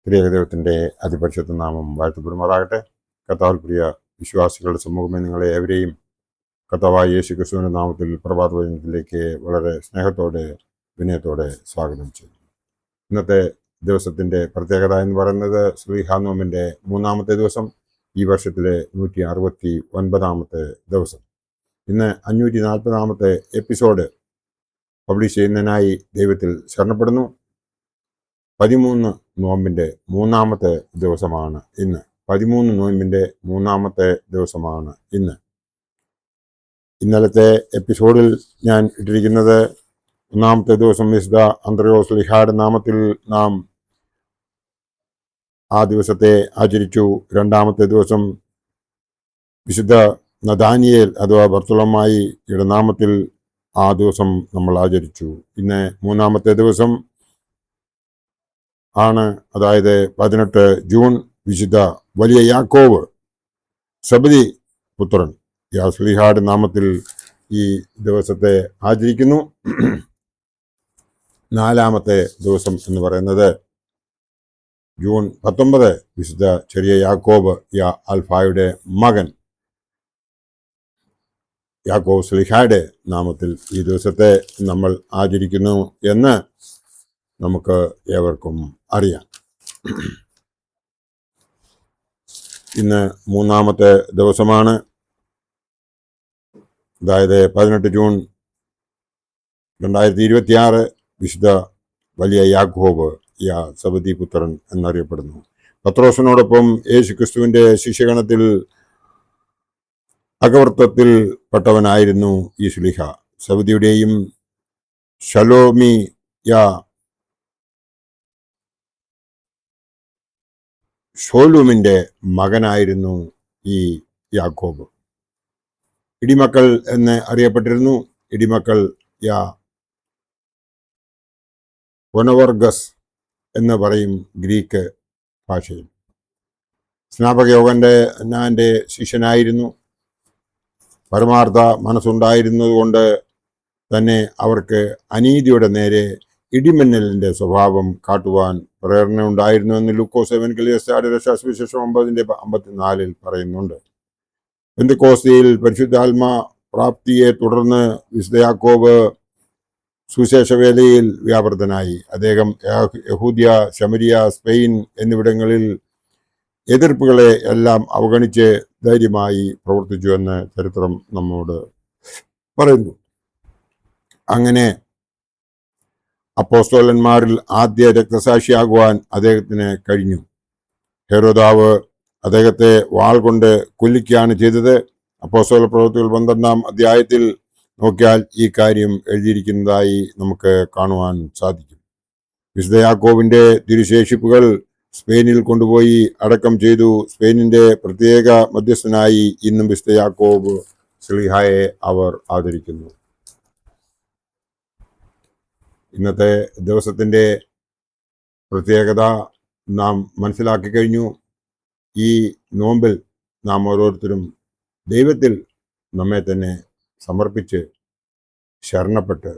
ത്രിയേക ദൈവത്തിൻ്റെ അതിപരിശുദ്ധ നാമം വാഴ്ത്തപ്പെടുമാറാകട്ടെ. കർത്താവിൽ പ്രിയ വിശ്വാസികളുടെ സമൂഹമേ, നിങ്ങളെ ഏവരെയും കർത്താവായ യേശു ക്രിസ്തുവിൻ്റെ നാമത്തിൽ പ്രഭാത വചനത്തിലേക്ക് വളരെ സ്നേഹത്തോടെ വിനയത്തോടെ സ്വാഗതം ചെയ്യുന്നു. ഇന്നത്തെ ദിവസത്തിൻ്റെ പ്രത്യേകത എന്ന് പറയുന്നത് ശ്രീഹാനോമിൻ്റെ 3-ാമത്തെ ദിവസം, ഈ വർഷത്തിലെ 169-ാമത്തെ ദിവസം. ഇന്ന് 540-ാമത്തെ എപ്പിസോഡ് പബ്ലിഷ് ചെയ്യുന്നതിനായി ദൈവത്തിൽ ശരണപ്പെടുന്നു. 13 നോമ്പിൻ്റെ 3-ാമത്തെ ദിവസമാണ് ഇന്ന്. 13 നോമ്പിൻ്റെ 3-ാമത്തെ ദിവസമാണ് ഇന്ന്. ഇന്നലത്തെ എപ്പിസോഡിൽ ഞാൻ ഇട്ടിരിക്കുന്നത് 1-ാമത്തെ ദിവസം വിശുദ്ധ അന്ത്രയോസ് ശ്ലീഹായുടെ നാമത്തിൽ നാം ആ ദിവസത്തെ ആചരിച്ചു. 2-ാമത്തെ ദിവസം വിശുദ്ധ നഥാനിയേൽ അഥവാ ബർത്തലോമായിയുടെ നാമത്തിൽ ആ ദിവസം നമ്മൾ ആചരിച്ചു. ഇന്ന് 3-ാമത്തെ ദിവസം ആണ്, അതായത് 18 ജൂൺ, വിശുദ്ധ വലിയ യാക്കോബ് സബദി പുത്രൻ ശ്ലീഹായുടെ നാമത്തിൽ ഈ ദിവസത്തെ ആചരിക്കുന്നു. 4-ാമത്തെ ദിവസം എന്ന് പറയുന്നത് ജൂൺ 19, വിശുദ്ധ ചെറിയ യാക്കോബ് അൽഫായുടെ മകൻ യാക്കോബ് ശ്ലീഹായുടെ നാമത്തിൽ ഈ ദിവസത്തെ നമ്മൾ ആചരിക്കുന്നു എന്ന് നമുക്ക് ഏവർക്കും അറിയാം. ഇന്ന് 3-ാമത്തെ ദിവസമാണ്, അതായത് 18 ജൂൺ 2026, വിശുദ്ധ വലിയ യാക്കോബ് സബദി പുത്രൻ എന്നറിയപ്പെടുന്നു. പത്രോസിനോടൊപ്പം യേശു ക്രിസ്തുവിന്റെ ശിഷ്യഗണത്തിൽ അകവർത്തത്തിൽ പെട്ടവനായിരുന്നു ഈ ശ്ലീഹ. സബദിയുടെയും ഷോലൂമിന്റെ മകനായിരുന്നു ഈ യാക്കോബ്. ഇടിമക്കൾ എന്ന് അറിയപ്പെട്ടിരുന്നു. ഇടിമക്കൾ ഒനവർഗസ് എന്ന് പറയും ഗ്രീക്ക് ഭാഷയിൽ. സ്നാപക യോഹന്നാന്റെ ശിഷ്യനായിരുന്നു. പരമാർത്ഥ മനസ്സുണ്ടായിരുന്നതുകൊണ്ട് തന്നെ അവർക്ക് അനീതിയുടെ നേരെ ഇടിമിന്നലിന്റെ സ്വഭാവം കാട്ടുവാൻ പ്രേരണ ഉണ്ടായിരുന്നു എന്ന് ലൂക്കോസ് എവൻഗേലിസ്റ്റ് രക്ഷാസുവിശേഷം 9:54 പറയുന്നുണ്ട്. പെന്തക്കോസ്തിയിൽ പരിശുദ്ധാത്മ പ്രാപ്തിയെ തുടർന്ന് വിശുദ്ധ യാക്കോബ് സുവിശേഷവേലയിൽ വ്യാപൃതനായി. അദ്ദേഹം യഹൂദ്യ, ശമരിയ, സ്പെയിൻ എന്നിവിടങ്ങളിൽ എതിർപ്പുകളെ എല്ലാം അവഗണിച്ച് ധൈര്യമായി പ്രവർത്തിച്ചു എന്ന് ചരിത്രം നമ്മോട് പറയുന്നു. അങ്ങനെ അപ്പോസ്തലന്മാരിൽ ആദ്യ രക്തസാക്ഷിയാകുവാൻ അദ്ദേഹത്തിന് കഴിഞ്ഞു. ഹെരോദാവ് അദ്ദേഹത്തെ വാൾ കൊണ്ട് കൊല്ലിക്കുകയാണ് ചെയ്തത്. അപ്പോസ്തല പ്രവൃത്തികൾ 12-ാം അധ്യായത്തിൽ നോക്കിയാൽ ഈ കാര്യം എഴുതിയിരിക്കുന്നതായി നമുക്ക് കാണുവാൻ സാധിക്കും. വിശുദ്ധ യാക്കോബിന്റെ തിരുശേഷിപ്പുകൾ സ്പെയിനിൽ കൊണ്ടുപോയി അടക്കം ചെയ്തു. സ്പെയിനിന്റെ പ്രത്യേക മധ്യസ്ഥനായി ഇന്നും വിശുദ്ധ യാക്കോബ് ശ്ലീഹായെ അവർ ആദരിക്കുന്നു. ഇന്നത്തെ ദിവസത്തിൻ്റെ പ്രത്യേകത നാം മനസ്സിലാക്കി കഴിഞ്ഞു. ഈ നോമ്പിൽ നാം ഓരോരുത്തരും ദൈവത്തിൽ നമ്മെ തന്നെ സമർപ്പിച്ച് ശരണപ്പെട്ട്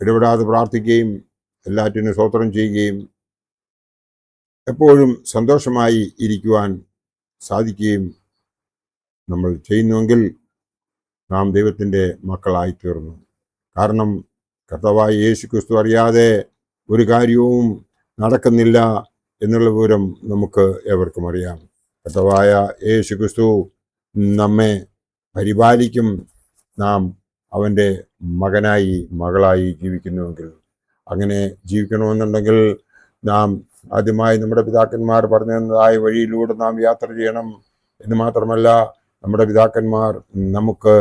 ഇടപെടാതെ പ്രാർത്ഥിക്കുകയും എല്ലാറ്റിനും സ്തോത്രം ചെയ്യുകയും എപ്പോഴും സന്തോഷമായി ഇരിക്കുവാൻ സാധിക്കുകയും നമ്മൾ ചെയ്യുന്നുവെങ്കിൽ നാം ദൈവത്തിൻ്റെ മക്കളായി തീർന്നു. കാരണം കർത്താവായ യേശു ക്രിസ്തു അറിയാതെ ഒരു കാര്യവും നടക്കുന്നില്ല എന്നുള്ള വിവരം നമുക്ക് ഏവർക്കും അറിയാം. കർത്താവായ യേശു ക്രിസ്തു നമ്മെ പരിപാലിക്കും. നാം അവൻ്റെ മകനായി മകളായി ജീവിക്കുന്നുവെങ്കിൽ, അങ്ങനെ ജീവിക്കണമെന്നുണ്ടെങ്കിൽ നാം ആദ്യമായി നമ്മുടെ പിതാക്കന്മാർ പറഞ്ഞു തന്നതായ വഴിയിലൂടെ നാം യാത്ര ചെയ്യണം എന്ന് മാത്രമല്ല, നമ്മുടെ പിതാക്കന്മാർ നമുക്ക്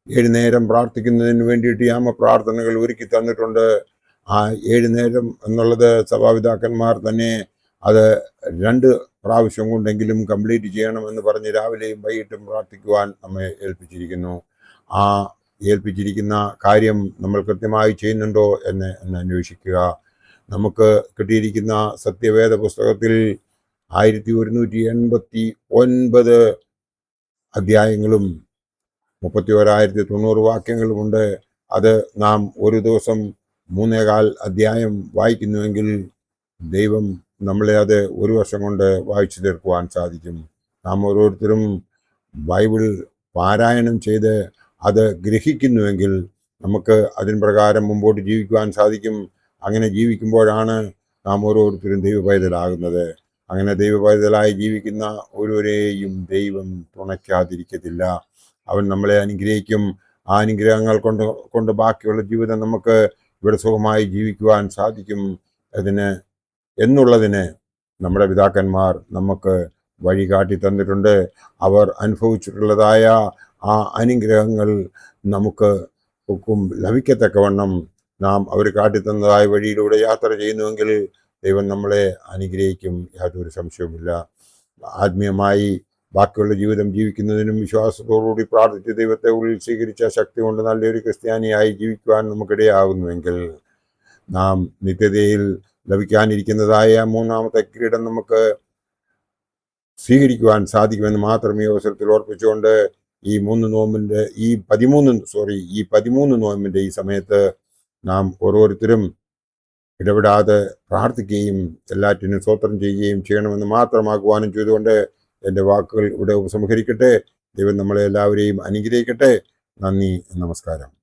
7 നേരം പ്രാർത്ഥിക്കുന്നതിന് വേണ്ടിയിട്ട് യാമപ്രാർത്ഥനകൾ ഒരുക്കി തന്നിട്ടുണ്ട്. ആ 7 നേരം എന്നുള്ളത് സഭാപിതാക്കന്മാർ തന്നെ അത് 2 പ്രാവശ്യം കൊണ്ടെങ്കിലും കംപ്ലീറ്റ് ചെയ്യണമെന്ന് പറഞ്ഞ് രാവിലെയും വൈകിട്ടും പ്രാർത്ഥിക്കുവാൻ നമ്മെ ഏൽപ്പിച്ചിരിക്കുന്നു. ആ ഏൽപ്പിച്ചിരിക്കുന്ന കാര്യം നമ്മൾ കൃത്യമായി ചെയ്യുന്നുണ്ടോ എന്ന് അന്വേഷിക്കുക. നമുക്ക് കിട്ടിയിരിക്കുന്ന സത്യവേദ പുസ്തകത്തിൽ 1189 അധ്യായങ്ങളും 31,090 വാക്യങ്ങളുമുണ്ട്. അത് നാം ഒരു ദിവസം 3.25 അധ്യായം വായിക്കുന്നുവെങ്കിൽ ദൈവം നമ്മളെ അത് ഒരു വർഷം കൊണ്ട് വായിച്ചു തീർക്കുവാൻ സാധിക്കും. നാം ഓരോരുത്തരും ബൈബിൾ പാരായണം ചെയ്ത് അത് ഗ്രഹിക്കുന്നുവെങ്കിൽ നമുക്ക് അതിന് പ്രകാരം മുമ്പോട്ട് ജീവിക്കുവാൻ സാധിക്കും. അങ്ങനെ ജീവിക്കുമ്പോഴാണ് നാം ഓരോരുത്തരും ദൈവപൈതലാകുന്നത്. അങ്ങനെ ദൈവപൈതലായി ജീവിക്കുന്ന ഓരോരെയും ദൈവം തുണയ്ക്കാതിരിക്കത്തില്ല. അവൻ നമ്മളെ അനുഗ്രഹിക്കും. ആ അനുഗ്രഹങ്ങൾ കൊണ്ട് ബാക്കിയുള്ള ജീവിതം നമുക്ക് ഇവിടെ സുഖമായി ജീവിക്കുവാൻ സാധിക്കും എന്നുള്ളതിന് നമ്മുടെ പിതാക്കന്മാർ നമുക്ക് വഴി കാട്ടി തന്നിട്ടുണ്ട്. അവർ അനുഭവിച്ചിട്ടുള്ളതായ ആ അനുഗ്രഹങ്ങൾ നമുക്ക് ലഭിക്കത്തക്കവണ്ണം നാം അവർ കാട്ടിത്തന്നതായ വഴിയിലൂടെ യാത്ര ചെയ്യുന്നുവെങ്കിൽ ദൈവം നമ്മളെ അനുഗ്രഹിക്കും, യാതൊരു സംശയവുമില്ല. ആത്മീയമായി ബാക്കിയുള്ള ജീവിതം ജീവിക്കുന്നതിനും വിശ്വാസത്തോടുകൂടി പ്രാർത്ഥിച്ച് ദൈവത്തെ ഉള്ളിൽ സ്വീകരിച്ച ശക്തി കൊണ്ട് നല്ലൊരു ക്രിസ്ത്യാനിയായി ജീവിക്കുവാൻ നമുക്കിടയാകുന്നുവെങ്കിൽ നാം നിത്യതയിൽ ലഭിക്കാനിരിക്കുന്നതായ മൂന്നാമത്തെ കിരീടം നമുക്ക് സ്വീകരിക്കുവാൻ സാധിക്കുമെന്ന് മാത്രം ഈ അവസരത്തിൽ ഓർപ്പിച്ചുകൊണ്ട് ഈ 13 നോയമ്പിൻ്റെ ഈ സമയത്ത് നാം ഓരോരുത്തരും ഇടപെടാതെ പ്രാർത്ഥിക്കുകയും എല്ലാറ്റിനും സ്തോത്രം ചെയ്യുകയും ചെയ്യണമെന്ന് മാത്രം ആഹ്വാനം ചെയ്തുകൊണ്ട് എൻ്റെ വാക്കുകൾ ഇവിടെ ഉപസംഹരിക്കട്ടെ. ദൈവം നമ്മളെ എല്ലാവരെയും അനുഗ്രഹിക്കട്ടെ. നന്ദി, നമസ്കാരം.